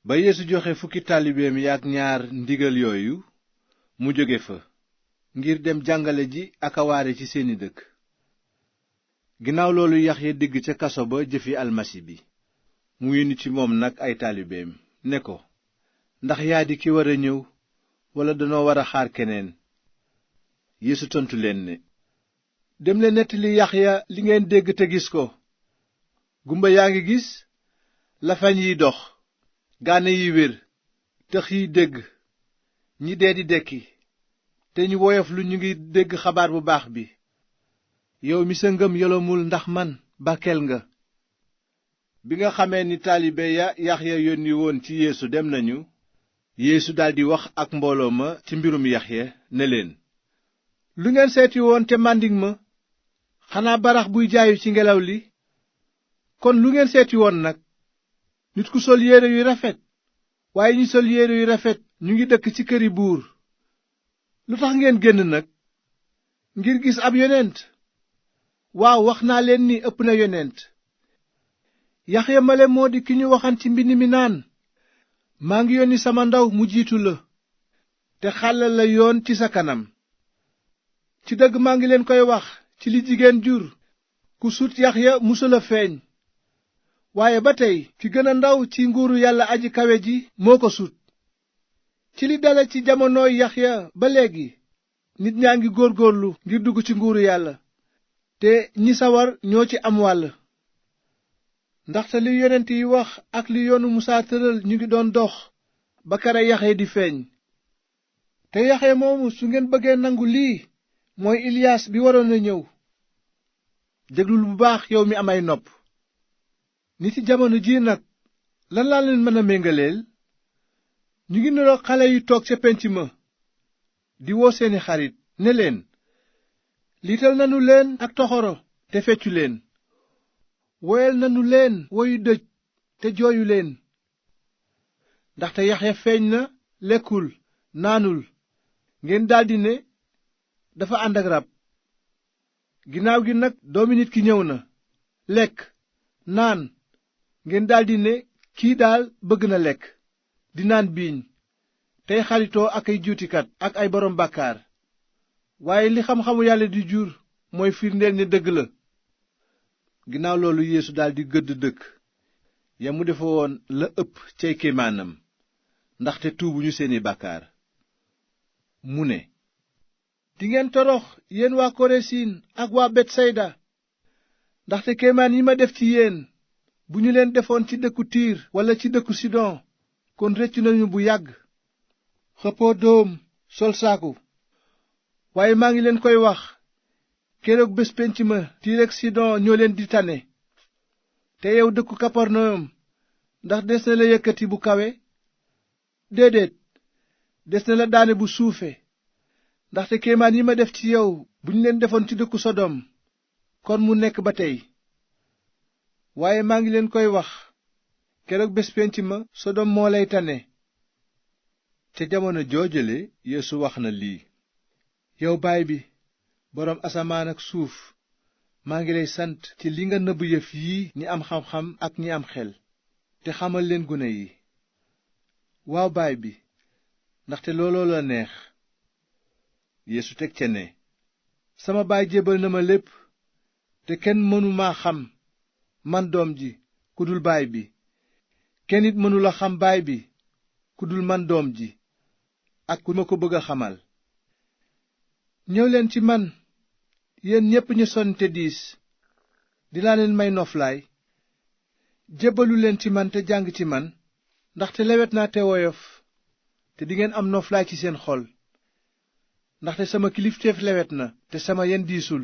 ba Yeesu joxe fukki taalibeem yi ak ñaar ndigal yooyu mu jóge fa ngir dem jàngale ji ak a waare ci seeni dëkk. ginnaaw loolu Yaxya dégg ca kaso ba jëfi almasi bi. mu yónni ci moom nag ay taalibeem ne ko, ndax yaa di ki war a ñëw walla danoo war a xaar keneen? Yeesu tontu leen ne, dem leen nettali Yaxya li ngeen dégg te gis ko. gumba yaa ngi gis, lafañ yiy dox, gaane yi wér, tëx yiy dégg, ñi dee di dekki, te ñu woyof lu ñu ngi dégg xabaar bu baax bi. yow mi sa ngëm yolomul ndax man, bàkkeel nga. bi nga xamee ni taalibe ya Yaxya yónni woon ci Yeesu dem nañu, Yeesu daldi wax ak mbooloo ma ci mbirum Yaxya ne leen, lu ngeen seeti woon te màndiŋ ma? xanaa barax buy jaayu ci ngelaw li? kon lu ngeen seeti woon nag? nit ku sol yére yu rafet? waaye ñi sol yére yu rafet ñu ngi dëkk ci këri buur. lu tax ngeen génn nag? ngir gis ab yonent? waaw, wax naa leen ni ëpp na yonent. Yaxya male moo di ki ñu waxan ci mbind mi naan, maa ngi yónni sama ndaw mu jiitu la, te xàllal la yoon ci sa kanam. ci dëgg maa ngi leen koy wax, ci li jigéen jur, ku sut Yaxya musul a feeñ. waaye ba tey ki gën a ndaw ci nguuru yàlla aji kawe ji moo ko sut. ci li dale ci jamonooy Yaxya ba léegi, nit ñaa ngi góorgóorlu ngir dugg ci nguuru yàlla, te ñi sawar ñoo ci am wàll. ndaxte li yonent yi wax ak li yoonu Musaa tëral ñu ngi doon dox ba kere Yaxya di feeñ. te Yaxya moomu, su ngeen bëggee nangu lii, mooy Iliyaas bi waroon a ñëw. déglul bu baax yow mi am ay nopp. nit ci jamono ji nag, lan laa leen mën a méngaleel? ñu ngi niroog xale yu toog ca penc ma di woo seeni xarit ne leen, liital nanu leen ak toxoro te feccu leen, woyal nanu leen woyu dëj te jooyu leen. ndaxte Yaxya feeñ na, lekkul naanul, ngeen daldi ne dafa ànd ak rab. ginnaaw gi nag doomi nit ki ñëw na, lekk naan, ngeen daldi ne kii daal bëgg na lekk di naan biiñ, tey xaritoo ak ay juutikat ak ay boroom bàkkaar. waaye li xam-xamu yàlla di jur mooy firndeel ne dëgg la. ginnaaw loolu Yeesu daldi gëdd dëkk ya mu defe woon la ëpp cay kéemaanam, ndaxte tuubuñu seeni bàkkaar. mu ne, dingeen torox yéen waa Korasin ak waa Betsayda, ndaxte kéemaan yi ma def ci yéen, bu ñu leen defoon ci dëkku Tiir walla ci dëkku Sidon, kon rëccu nañu bu yàgg. xëppoo doom sol saaku. waaye maa ngi leen koy wax, keroog bés pénc ma Tiir ak Sidon ñoo leen di tane. te yow dëkku Kaparnayom, ndax des na la yëkkati bu kawe? déedéet, des na la daane bu suufe. ndaxte kéemaan yi ma def ci yow bu ñu leen defoon ci dëkku Sodom, kon mu nekk ba tey. waaye maa ngi leen koy wax, keroog bés pénc ma Sodom moo lay tane. ca jamono joojale Yeesu wax na lii, yow baay bi, boroom asamaan ak suuf, maa ngi lay sant ci li nga nëbb yëf yii ñi am xam-xam ak ñi am xel, te xamal leen gune yi. waaw baay bi, ndaxte looloo la neex. Yeesu teg ca ne, sama baay jébbal na ma lépp, te kenn mënu maa xam man doom ji ku dul baay bi, kenn it mënula xam baay bi ku dul man doom ji ak ku ma ko bëgg a xamal. ñëw leen ci man, yéen ñépp ñu sonn te diis, dinaa leen may noflaay. jébbalu leen ci man te jàng ci man, ndaxte lewet naa te woyof, te dingeen am noflaay ci seen xol. ndaxte sama kilifteef lewet na te sama yen diisul.